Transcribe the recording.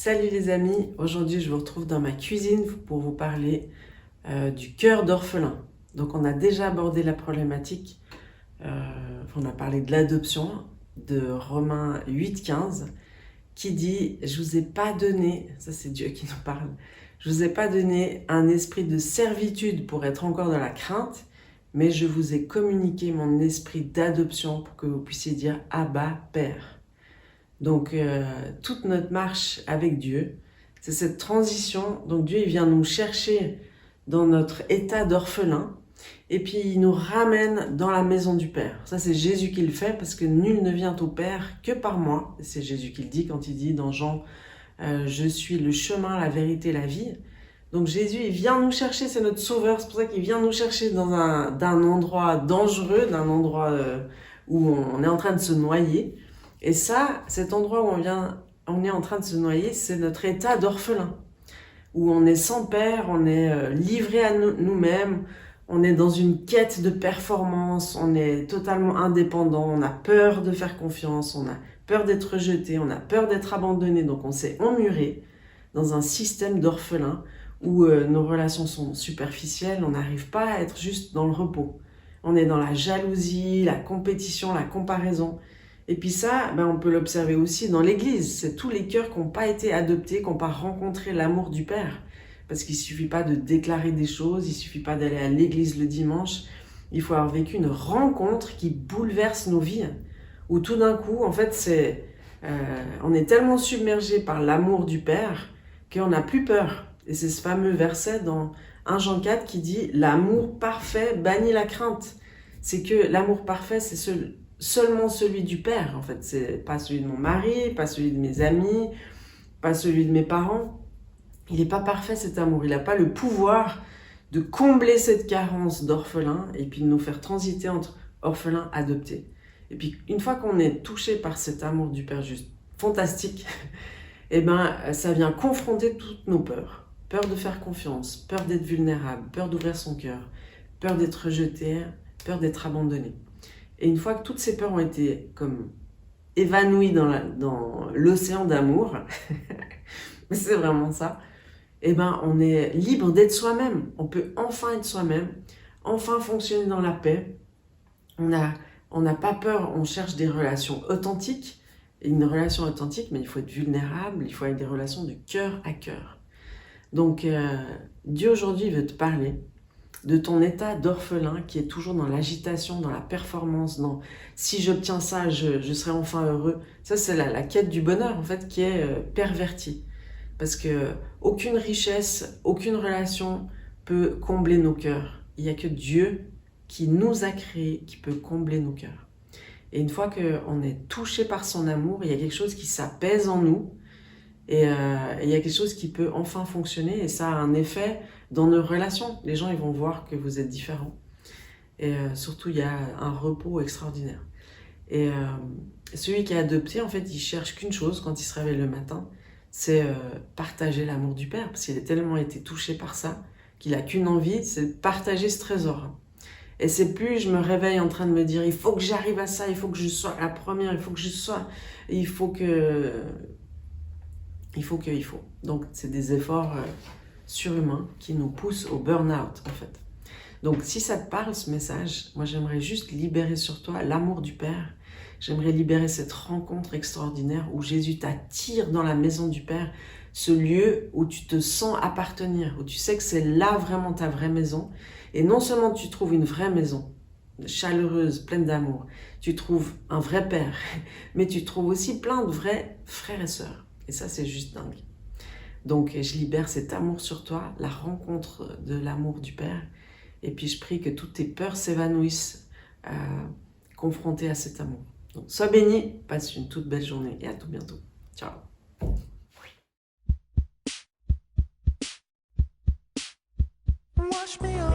Salut les amis, aujourd'hui je vous retrouve dans ma cuisine pour vous parler du cœur d'orphelin. Donc on a déjà abordé la problématique, on a parlé de l'adoption de Romains 8,15 qui dit « Je vous ai pas donné », ça c'est Dieu qui nous parle, « Je vous ai pas donné un esprit de servitude pour être encore dans la crainte, mais je vous ai communiqué mon esprit d'adoption pour que vous puissiez dire « Abba, Père ». Donc, toute notre marche avec Dieu, c'est cette transition. Donc, Dieu, il vient nous chercher dans notre état d'orphelin et puis il nous ramène dans la maison du Père. Ça, c'est Jésus qui le fait parce que nul ne vient au Père que par moi. C'est Jésus qui le dit quand il dit dans Jean « Je suis le chemin, la vérité, la vie ». Donc, Jésus, il vient nous chercher, c'est notre sauveur. C'est pour ça qu'il vient nous chercher d'un endroit dangereux, d'un endroit où on est en train de se noyer. Et ça, cet endroit où on est en train de se noyer, c'est notre état d'orphelin, où on est sans père, on est livré à nous-mêmes, on est dans une quête de performance, on est totalement indépendant, on a peur de faire confiance, on a peur d'être rejeté, on a peur d'être abandonné, donc on s'est emmuré dans un système d'orphelin où nos relations sont superficielles, on n'arrive pas à être juste dans le repos. On est dans la jalousie, la compétition, la comparaison. Et puis ça, on peut l'observer aussi dans l'Église. C'est tous les cœurs qui n'ont pas été adoptés, qui n'ont pas rencontré l'amour du Père. Parce qu'il ne suffit pas de déclarer des choses, il ne suffit pas d'aller à l'Église le dimanche. Il faut avoir vécu une rencontre qui bouleverse nos vies. Où tout d'un coup, en fait, on est tellement submergé par l'amour du Père qu'on n'a plus peur. Et c'est ce fameux verset dans 1 Jean 4 qui dit « L'amour parfait bannit la crainte ». C'est que l'amour parfait, c'est seulement celui du Père, en fait. C'est pas celui de mon mari, pas celui de mes amis, pas celui de mes parents. Il n'est pas parfait, cet amour. Il n'a pas le pouvoir de combler cette carence d'orphelin et puis de nous faire transiter entre orphelins adoptés. Et puis, une fois qu'on est touché par cet amour du Père juste fantastique, ça vient confronter toutes nos peurs. Peur de faire confiance, peur d'être vulnérable, peur d'ouvrir son cœur, peur d'être rejeté, peur d'être abandonné. Et une fois que toutes ces peurs ont été comme évanouies dans l'océan d'amour, mais c'est vraiment ça, on est libre d'être soi-même. On peut enfin être soi-même, enfin fonctionner dans la paix. On n'a pas peur, on cherche des relations authentiques. Et une relation authentique, mais il faut être vulnérable, il faut avoir des relations de cœur à cœur. Donc, Dieu aujourd'hui veut te parler de ton état d'orphelin qui est toujours dans l'agitation, dans la performance, dans « si j'obtiens ça, je serai enfin heureux ». Ça, c'est la quête du bonheur, en fait, qui est pervertie. Parce que aucune richesse, aucune relation peut combler nos cœurs. Il n'y a que Dieu qui nous a créés, qui peut combler nos cœurs. Et une fois qu'on est touché par son amour, il y a quelque chose qui s'apaise en nous, et il y a quelque chose qui peut enfin fonctionner, et ça a un effet dans nos relations. Les gens, ils vont voir que vous êtes différents. Et surtout, il y a un repos extraordinaire. Et celui qui est adopté, en fait, il cherche qu'une chose quand il se réveille le matin, c'est partager l'amour du Père, parce qu'il a tellement été touché par ça, qu'il n'a qu'une envie, c'est de partager ce trésor. Et c'est plus je me réveille en train de me dire « il faut que j'arrive à ça, il faut que je sois la première, il faut que je sois... » Il faut. Donc, c'est des efforts surhumains qui nous poussent au burn-out, en fait. Donc, si ça te parle, ce message, moi, j'aimerais juste libérer sur toi l'amour du Père. J'aimerais libérer cette rencontre extraordinaire où Jésus t'attire dans la maison du Père, ce lieu où tu te sens appartenir, où tu sais que c'est là vraiment ta vraie maison. Et non seulement tu trouves une vraie maison, chaleureuse, pleine d'amour, tu trouves un vrai Père, mais tu trouves aussi plein de vrais frères et sœurs. Et ça, c'est juste dingue. Donc, je libère cet amour sur toi, la rencontre de l'amour du Père. Et puis, je prie que toutes tes peurs s'évanouissent confrontées à cet amour. Donc, sois béni, passe une toute belle journée et à tout bientôt. Ciao. Wash me